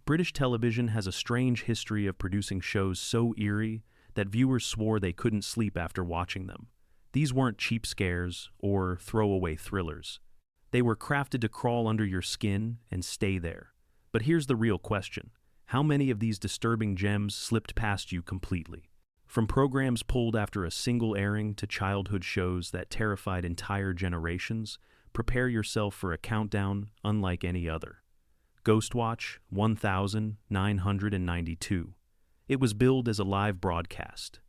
British television has a strange history of producing shows so eerie that viewers swore they couldn't sleep after watching them. These weren't cheap scares or throwaway thrillers. They were crafted to crawl under your skin and stay there. But here's the real question. How many of these disturbing gems slipped past you completely? From programs pulled after a single airing to childhood shows that terrified entire generations, prepare yourself for a countdown unlike any other. Ghostwatch 1992. It was billed as a live broadcast,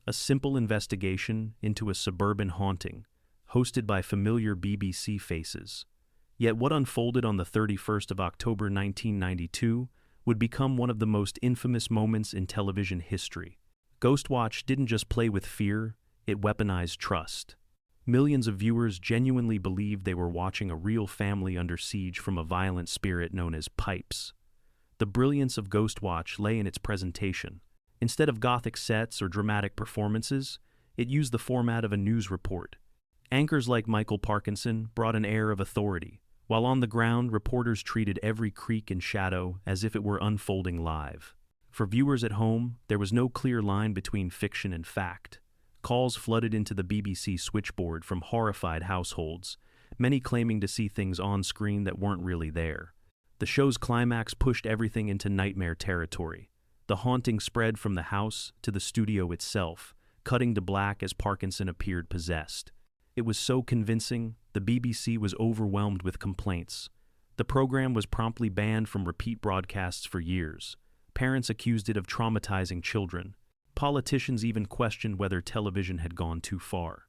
a simple investigation into a suburban haunting, hosted by familiar BBC faces. Yet what unfolded on the 31st of October 1992 would become one of the most infamous moments in television history. Ghostwatch didn't just play with fear, it weaponized trust. Millions of viewers genuinely believed they were watching a real family under siege from a violent spirit known as Pipes. The brilliance of Ghostwatch lay in its presentation. Instead of gothic sets or dramatic performances, it used the format of a news report. Anchors like Michael Parkinson brought an air of authority, while on the ground, reporters treated every creak and shadow as if it were unfolding live. For viewers at home, there was no clear line between fiction and fact. Calls flooded into the BBC switchboard from horrified households, many claiming to see things on screen that weren't really there. The show's climax pushed everything into nightmare territory. The haunting spread from the house to the studio itself, cutting to black as Parkinson appeared possessed. It was so convincing, the BBC was overwhelmed with complaints. The program was promptly banned from repeat broadcasts for years. Parents accused it of traumatizing children. Politicians even questioned whether television had gone too far.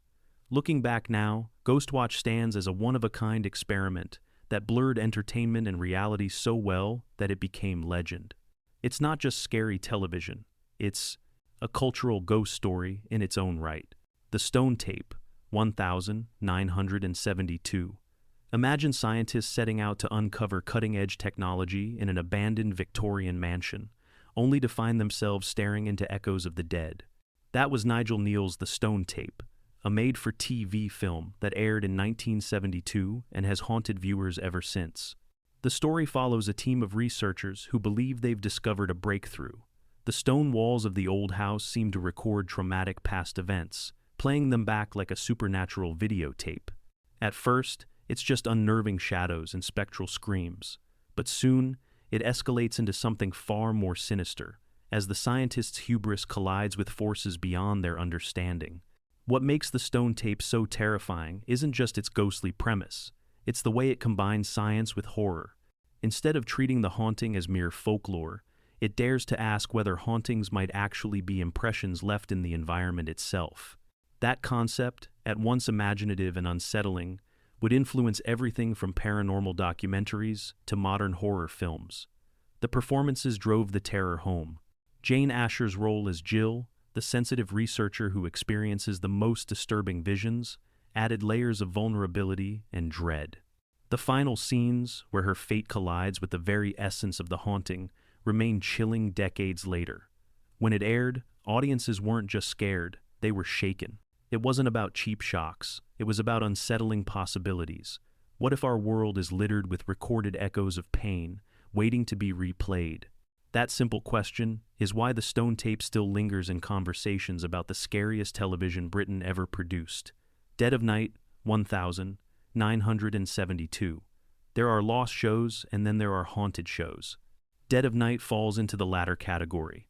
Looking back now, Ghostwatch stands as a one-of-a-kind experiment that blurred entertainment and reality so well that it became legend. It's not just scary television, it's a cultural ghost story in its own right. The Stone Tape, 1972. Imagine scientists setting out to uncover cutting-edge technology in an abandoned Victorian mansion, only to find themselves staring into echoes of the dead. That was Nigel Kneale's The Stone Tape, a made-for-TV film that aired in 1972 and has haunted viewers ever since. The story follows a team of researchers who believe they've discovered a breakthrough. The stone walls of the old house seem to record traumatic past events, playing them back like a supernatural videotape. At first, it's just unnerving shadows and spectral screams, but soon, it escalates into something far more sinister, as the scientists' hubris collides with forces beyond their understanding. What makes the Stone Tape so terrifying isn't just its ghostly premise, it's the way it combines science with horror. Instead of treating the haunting as mere folklore, it dares to ask whether hauntings might actually be impressions left in the environment itself. That concept, at once imaginative and unsettling, would influence everything from paranormal documentaries to modern horror films. The performances drove the terror home. Jane Asher's role as Jill, the sensitive researcher who experiences the most disturbing visions, added layers of vulnerability and dread. The final scenes, where her fate collides with the very essence of the haunting, remain chilling decades later. When it aired, audiences weren't just scared, they were shaken. It wasn't about cheap shocks, it was about unsettling possibilities. What if our world is littered with recorded echoes of pain, waiting to be replayed? That simple question is why the Stone Tape still lingers in conversations about the scariest television Britain ever produced. Dead of Night, 1972. There are lost shows and then there are haunted shows. Dead of Night falls into the latter category.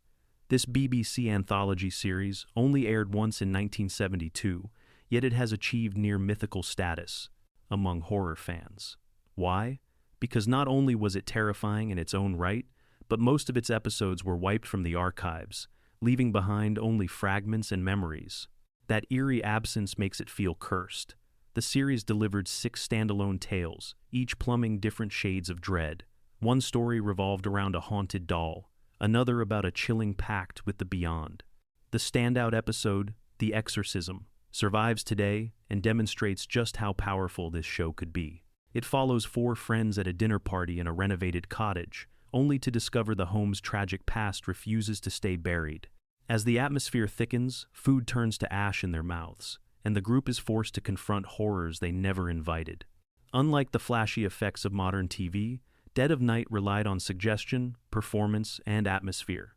This BBC anthology series only aired once in 1972, yet it has achieved near mythical status among horror fans. Why? Because not only was it terrifying in its own right, but most of its episodes were wiped from the archives, leaving behind only fragments and memories. That eerie absence makes it feel cursed. The series delivered 6 standalone tales, each plumbing different shades of dread. One story revolved around a haunted doll, another about a chilling pact with the beyond. The standout episode, The Exorcism, survives today and demonstrates just how powerful this show could be. It follows 4 friends at a dinner party in a renovated cottage, only to discover the home's tragic past refuses to stay buried. As the atmosphere thickens, food turns to ash in their mouths, and the group is forced to confront horrors they never invited. Unlike the flashy effects of modern TV, Dead of Night relied on suggestion, performance, and atmosphere.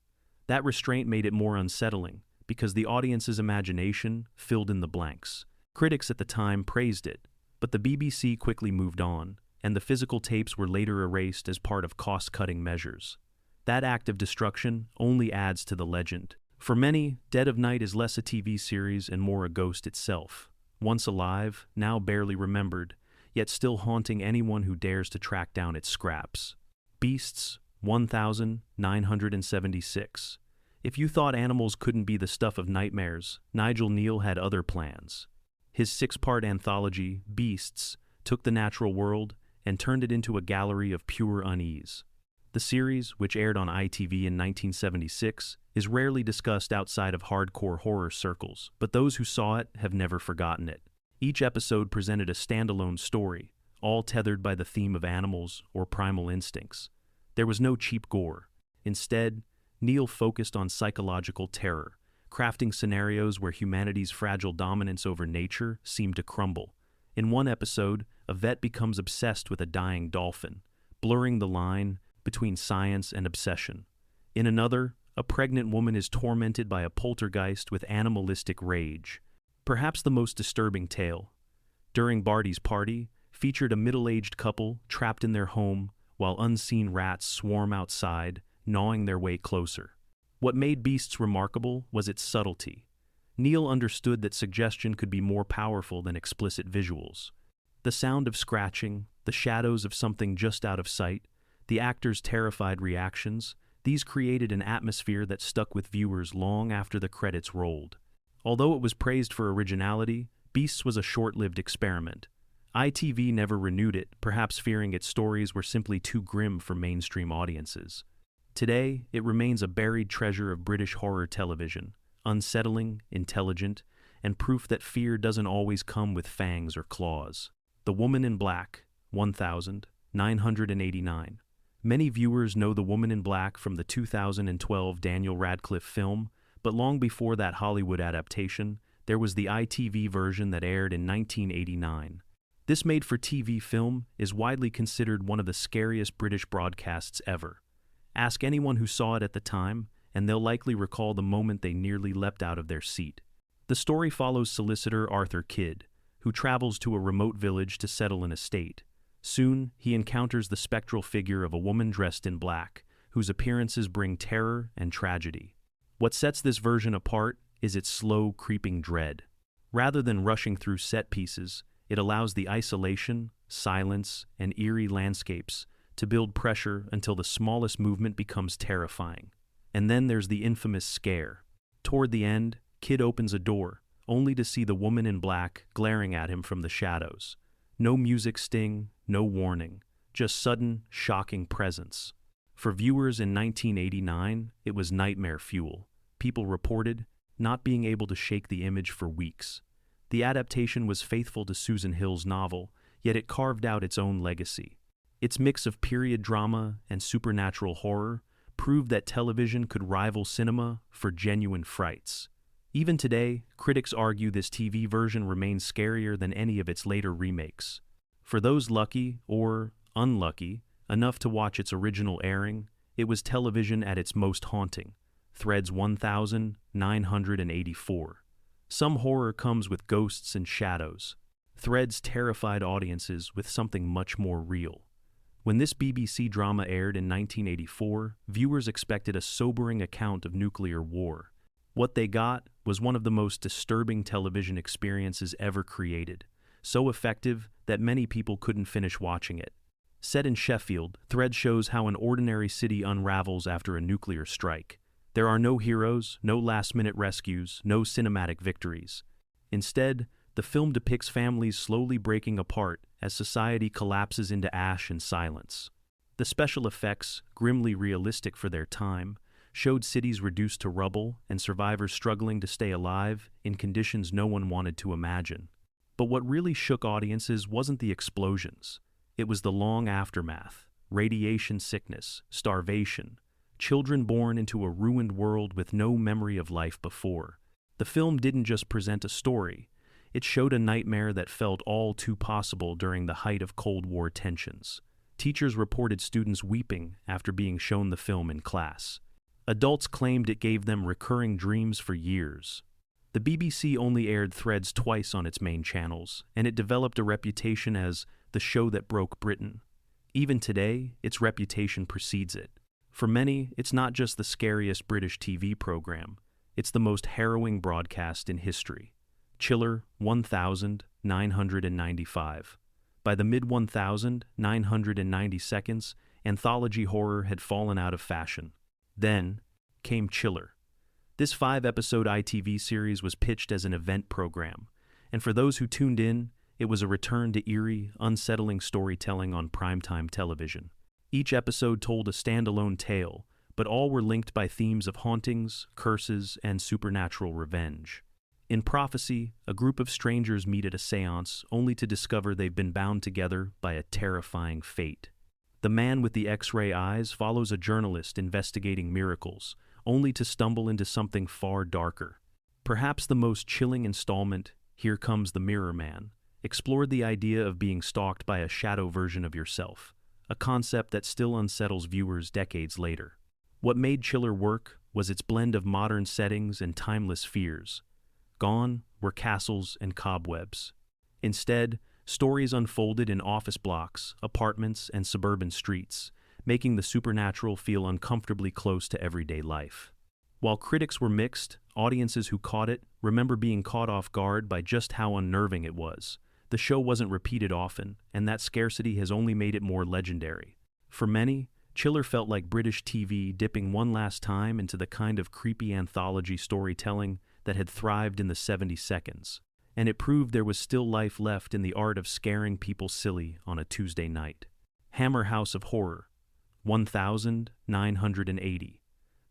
That restraint made it more unsettling, because the audience's imagination filled in the blanks. Critics at the time praised it, but the BBC quickly moved on, and the physical tapes were later erased as part of cost-cutting measures. That act of destruction only adds to the legend. For many, Dead of Night is less a TV series and more a ghost itself. Once alive, now barely remembered, yet still haunting anyone who dares to track down its scraps. Beasts, 1976. If you thought animals couldn't be the stuff of nightmares, Nigel Kneale had other plans. His 6-part anthology, Beasts, took the natural world and turned it into a gallery of pure unease. The series, which aired on ITV in 1976, is rarely discussed outside of hardcore horror circles, but those who saw it have never forgotten it. Each episode presented a standalone story, all tethered by the theme of animals or primal instincts. There was no cheap gore. Instead, Kneale focused on psychological terror, crafting scenarios where humanity's fragile dominance over nature seemed to crumble. In one episode, a vet becomes obsessed with a dying dolphin, blurring the line between science and obsession. In another, a pregnant woman is tormented by a poltergeist with animalistic rage. Perhaps the most disturbing tale, During Barty's Party, featured a middle-aged couple trapped in their home while unseen rats swarm outside, gnawing their way closer. What made Beasts remarkable was its subtlety. Kneale understood that suggestion could be more powerful than explicit visuals. The sound of scratching, the shadows of something just out of sight, the actors' terrified reactions, these created an atmosphere that stuck with viewers long after the credits rolled. Although it was praised for originality, Beasts was a short-lived experiment. ITV never renewed it, perhaps fearing its stories were simply too grim for mainstream audiences. Today, it remains a buried treasure of British horror television, unsettling, intelligent, and proof that fear doesn't always come with fangs or claws. The Woman in Black, 1989. Many viewers know The Woman in Black from the 2012 Daniel Radcliffe film, but long before that Hollywood adaptation, there was the ITV version that aired in 1989. This made-for-TV film is widely considered one of the scariest British broadcasts ever. Ask anyone who saw it at the time, and they'll likely recall the moment they nearly leapt out of their seat. The story follows solicitor Arthur Kidd, who travels to a remote village to settle an estate. Soon, he encounters the spectral figure of a woman dressed in black, whose appearances bring terror and tragedy. What sets this version apart is its slow, creeping dread. Rather than rushing through set pieces, it allows the isolation, silence, and eerie landscapes to build pressure until the smallest movement becomes terrifying. And then there's the infamous scare. Toward the end, Kidd opens a door, only to see the woman in black glaring at him from the shadows. No music sting, no warning, just sudden, shocking presence. For viewers in 1989, it was nightmare fuel. People reported not being able to shake the image for weeks. The adaptation was faithful to Susan Hill's novel, yet it carved out its own legacy. Its mix of period drama and supernatural horror proved that television could rival cinema for genuine frights. Even today, critics argue this TV version remains scarier than any of its later remakes. For those lucky, or unlucky, enough to watch its original airing, it was television at its most haunting. Threads 1984. Some horror comes with ghosts and shadows. Threads terrified audiences with something much more real. When this BBC drama aired in 1984, viewers expected a sobering account of nuclear war. What they got was one of the most disturbing television experiences ever created, so effective that many people couldn't finish watching it. Set in Sheffield, Threads shows how an ordinary city unravels after a nuclear strike. There are no heroes, no last-minute rescues, no cinematic victories. Instead, the film depicts families slowly breaking apart as society collapses into ash and silence. The special effects, grimly realistic for their time, showed cities reduced to rubble and survivors struggling to stay alive in conditions no one wanted to imagine. But what really shook audiences wasn't the explosions. It was the long aftermath, radiation sickness, starvation, children born into a ruined world with no memory of life before. The film didn't just present a story, it showed a nightmare that felt all too possible during the height of Cold War tensions. Teachers reported students weeping after being shown the film in class. Adults claimed it gave them recurring dreams for years. The BBC only aired Threads twice on its main channels, and it developed a reputation as the show that broke Britain. Even today, its reputation precedes it. For many, it's not just the scariest British TV program, it's the most harrowing broadcast in history. Chiller 1995. By the mid-1990s, anthology horror had fallen out of fashion. Then came Chiller. This 5-episode ITV series was pitched as an event program, and for those who tuned in, it was a return to eerie, unsettling storytelling on primetime television. Each episode told a standalone tale, but all were linked by themes of hauntings, curses, and supernatural revenge. In Prophecy, a group of strangers meet at a seance only to discover they've been bound together by a terrifying fate. The Man with the X-ray Eyes follows a journalist investigating miracles, only to stumble into something far darker. Perhaps the most chilling installment, Here Comes the Mirror Man, explored the idea of being stalked by a shadow version of yourself, a concept that still unsettles viewers decades later. What made Chiller work was its blend of modern settings and timeless fears. Gone were castles and cobwebs. Instead, stories unfolded in office blocks, apartments, and suburban streets, making the supernatural feel uncomfortably close to everyday life. While critics were mixed, audiences who caught it remember being caught off guard by just how unnerving it was. The show wasn't repeated often, and that scarcity has only made it more legendary. For many, Chiller felt like British TV dipping one last time into the kind of creepy anthology storytelling that had thrived in the 70 seconds, and it proved there was still life left in the art of scaring people silly on a Tuesday night. Hammer House of Horror, 1980.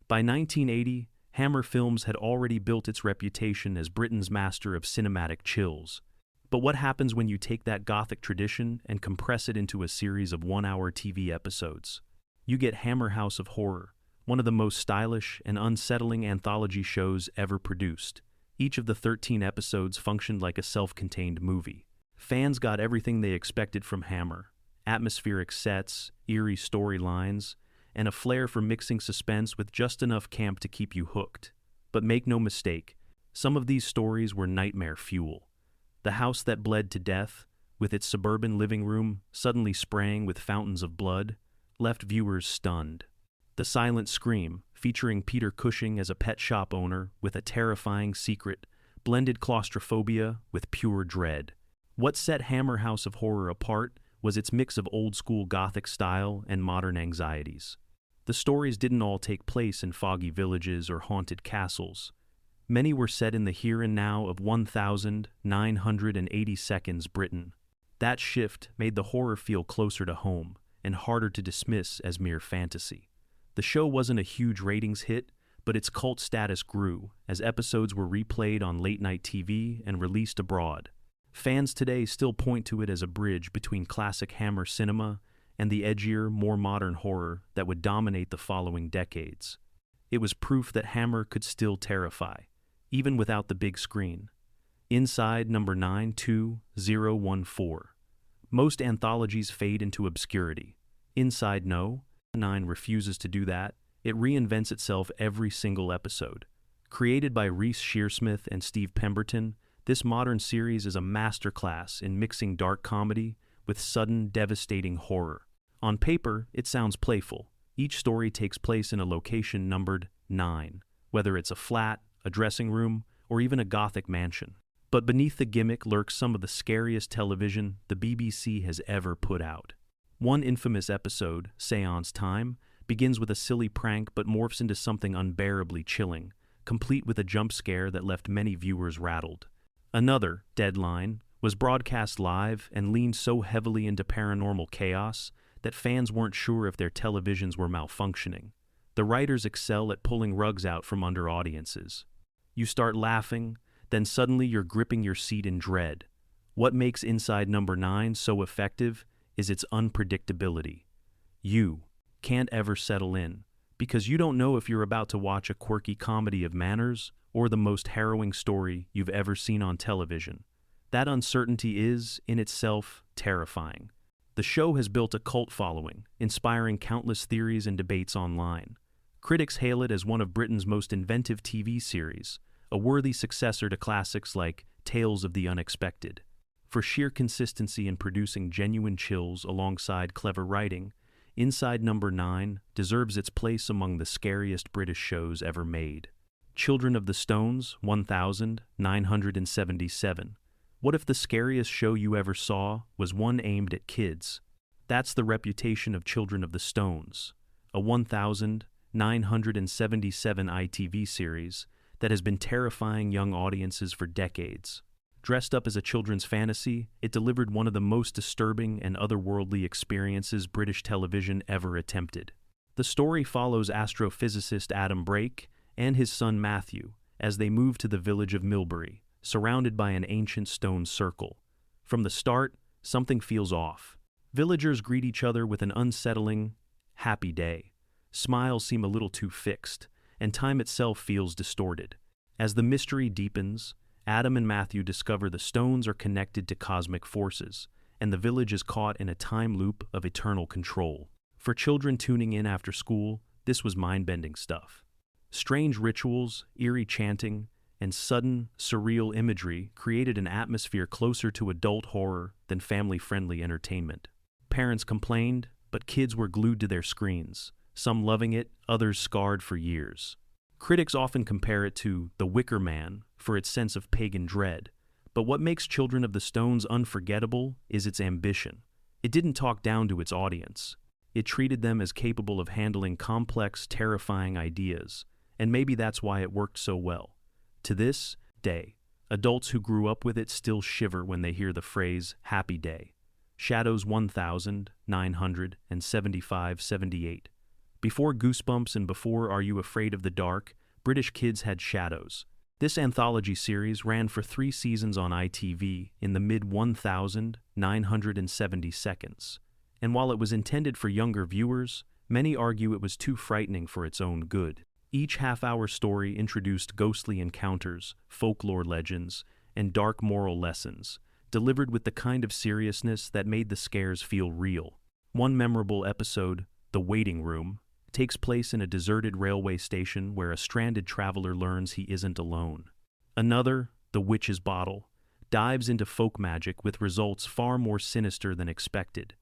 By 1980, Hammer Films had already built its reputation as Britain's master of cinematic chills. But what happens when you take that Gothic tradition and compress it into a series of one-hour TV episodes? You get Hammer House of Horror, one of the most stylish and unsettling anthology shows ever produced. Each of the 13 episodes functioned like a self-contained movie. Fans got everything they expected from Hammer: atmospheric sets, eerie storylines, and a flair for mixing suspense with just enough camp to keep you hooked. But make no mistake, some of these stories were nightmare fuel. The house that bled to death, with its suburban living room suddenly spraying with fountains of blood, left viewers stunned. The Silent Scream, featuring Peter Cushing as a pet shop owner with a terrifying secret, blended claustrophobia with pure dread. What set Hammer House of Horror apart was its mix of old-school Gothic style and modern anxieties. The stories didn't all take place in foggy villages or haunted castles. Many were set in the here and now of 1980 Britain. That shift made the horror feel closer to home and harder to dismiss as mere fantasy. The show wasn't a huge ratings hit, but its cult status grew as episodes were replayed on late-night TV and released abroad. Fans today still point to it as a bridge between classic Hammer cinema and the edgier, more modern horror that would dominate the following decades. It was proof that Hammer could still terrify, even without the big screen. Inside number 92014. Most anthologies fade into obscurity. Inside 9 refuses to do that. It reinvents itself every single episode. Created by Reese Shearsmith and Steve Pemberton, this modern series is a masterclass in mixing dark comedy with sudden, devastating horror. On paper, it sounds playful. Each story takes place in a location numbered 9, whether it's a flat, a dressing room, or even a Gothic mansion. But beneath the gimmick lurks some of the scariest television the BBC has ever put out. One infamous episode, Seance Time, begins with a silly prank but morphs into something unbearably chilling, complete with a jump scare that left many viewers rattled. Another, Deadline, was broadcast live and leaned so heavily into paranormal chaos that fans weren't sure if their televisions were malfunctioning. The writers excel at pulling rugs out from under audiences. You start laughing, then suddenly you're gripping your seat in dread. What makes Inside Number 9 so effective is its unpredictability. You can't ever settle in, because you don't know if you're about to watch a quirky comedy of manners or the most harrowing story you've ever seen on television. That uncertainty is, in itself, terrifying. The show has built a cult following, inspiring countless theories and debates online. Critics hail it as one of Britain's most inventive TV series, a worthy successor to classics like Tales of the Unexpected. For sheer consistency in producing genuine chills alongside clever writing, Inside Number 9 deserves its place among the scariest British shows ever made. Children of the Stones, 1977. What if the scariest show you ever saw was one aimed at kids? That's the reputation of Children of the Stones, a 1977 ITV series that has been terrifying young audiences for decades. Dressed up as a children's fantasy, it delivered one of the most disturbing and otherworldly experiences British television ever attempted. The story follows astrophysicist Adam Brake and his son Matthew as they move to the village of Milbury, surrounded by an ancient stone circle. From the start, something feels off. Villagers greet each other with an unsettling, happy day. Smiles seem a little too fixed, and time itself feels distorted. As the mystery deepens, Adam and Matthew discover the stones are connected to cosmic forces, and the village is caught in a time loop of eternal control. For children tuning in after school, this was mind-bending stuff. Strange rituals, eerie chanting, and sudden, surreal imagery created an atmosphere closer to adult horror than family-friendly entertainment. Parents complained, but kids were glued to their screens, some loving it, others scarred for years. Critics often compare it to The Wicker Man for its sense of pagan dread, but what makes Children of the Stones unforgettable is its ambition. It didn't talk down to its audience. It treated them as capable of handling complex, terrifying ideas, and maybe that's why it worked so well. To this day, adults who grew up with it still shiver when they hear the phrase, "Happy Day." Shadows 1975-78. Before Goosebumps and before Are You Afraid of the Dark, British kids had Shadows. This anthology series ran for 3 seasons on ITV in the mid-1970s. And while it was intended for younger viewers, many argue it was too frightening for its own good. Each half-hour story introduced ghostly encounters, folklore legends, and dark moral lessons, delivered with the kind of seriousness that made the scares feel real. One memorable episode, The Waiting Room, takes place in a deserted railway station where a stranded traveler learns he isn't alone. Another, The Witch's Bottle, dives into folk magic with results far more sinister than expected.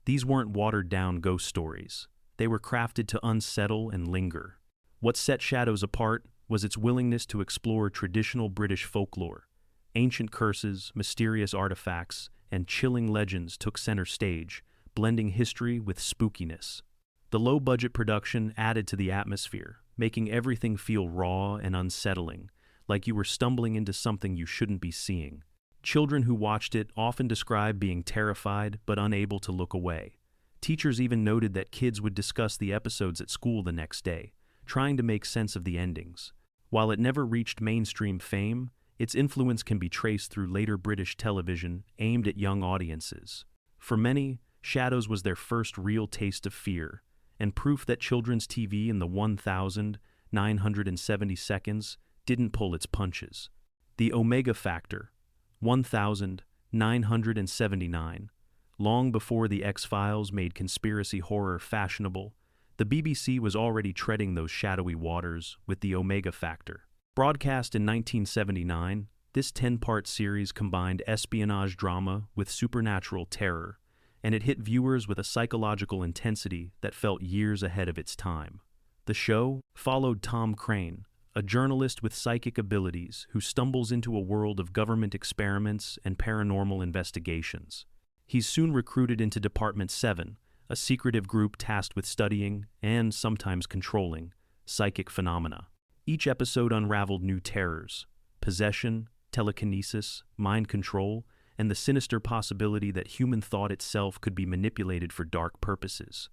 These weren't watered-down ghost stories. They were crafted to unsettle and linger. What set Shadows apart was its willingness to explore traditional British folklore. Ancient curses, mysterious artifacts, and chilling legends took center stage, blending history with spookiness. The low-budget production added to the atmosphere, making everything feel raw and unsettling, like you were stumbling into something you shouldn't be seeing. Children who watched it often described being terrified but unable to look away. Teachers even noted that kids would discuss the episodes at school the next day, trying to make sense of the endings. While it never reached mainstream fame, its influence can be traced through later British television aimed at young audiences. For many, Shadows was their first real taste of fear, and proof that children's TV in the 1970 seconds didn't pull its punches. The Omega Factor, 1979. Long before The X-Files made conspiracy horror fashionable, the BBC was already treading those shadowy waters with The Omega Factor. Broadcast in 1979, this 10-part series combined espionage drama with supernatural terror, and it hit viewers with a psychological intensity that felt years ahead of its time. The show followed Tom Crane, a journalist with psychic abilities who stumbles into a world of government experiments and paranormal investigations. He's soon recruited into Department 7, a secretive group tasked with studying, and sometimes controlling, psychic phenomena. Each episode unraveled new terrors: possession, telekinesis, mind control, and the sinister possibility that human thought itself could be manipulated for dark purposes.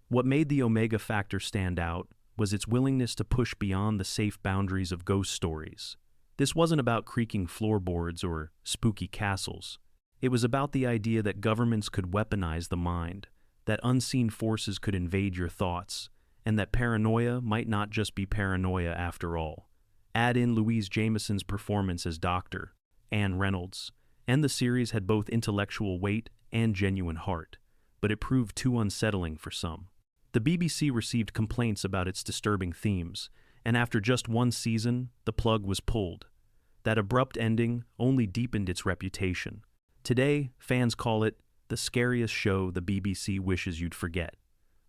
What made the Omega Factor stand out was its willingness to push beyond the safe boundaries of ghost stories. This wasn't about creaking floorboards or spooky castles. It was about the idea that governments could weaponize the mind, that unseen forces could invade your thoughts, and that paranoia might not just be paranoia after all. Add in Louise Jameson's performance as Dr. Anne Reynolds, and the series had both intellectual weight and genuine heart. but it proved too unsettling for some. The BBC received complaints about its disturbing themes, and after just one season, the plug was pulled. That abrupt ending only deepened its reputation. Today, fans call it the scariest show the BBC wishes you'd forget.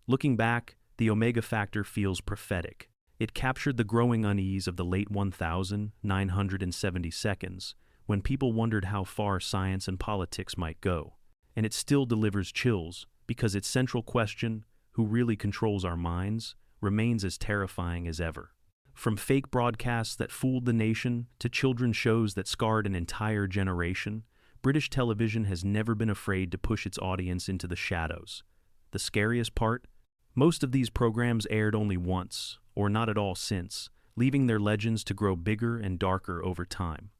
Looking back, the Omega Factor feels prophetic. It captured the growing unease of the late 1970s, when people wondered how far science and politics might go. And it still delivers chills, because its central question, who really controls our minds, remains as terrifying as ever. From fake broadcasts that fooled the nation to children's shows that scarred an entire generation, British television has never been afraid to push its audience into the shadows. The scariest part? Most of these programs aired only once, or not at all since, leaving their legends to grow bigger and darker over time.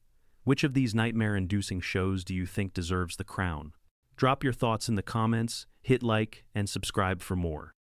Which of these nightmare-inducing shows do you think deserves the crown? Drop your thoughts in the comments, hit like, and subscribe for more.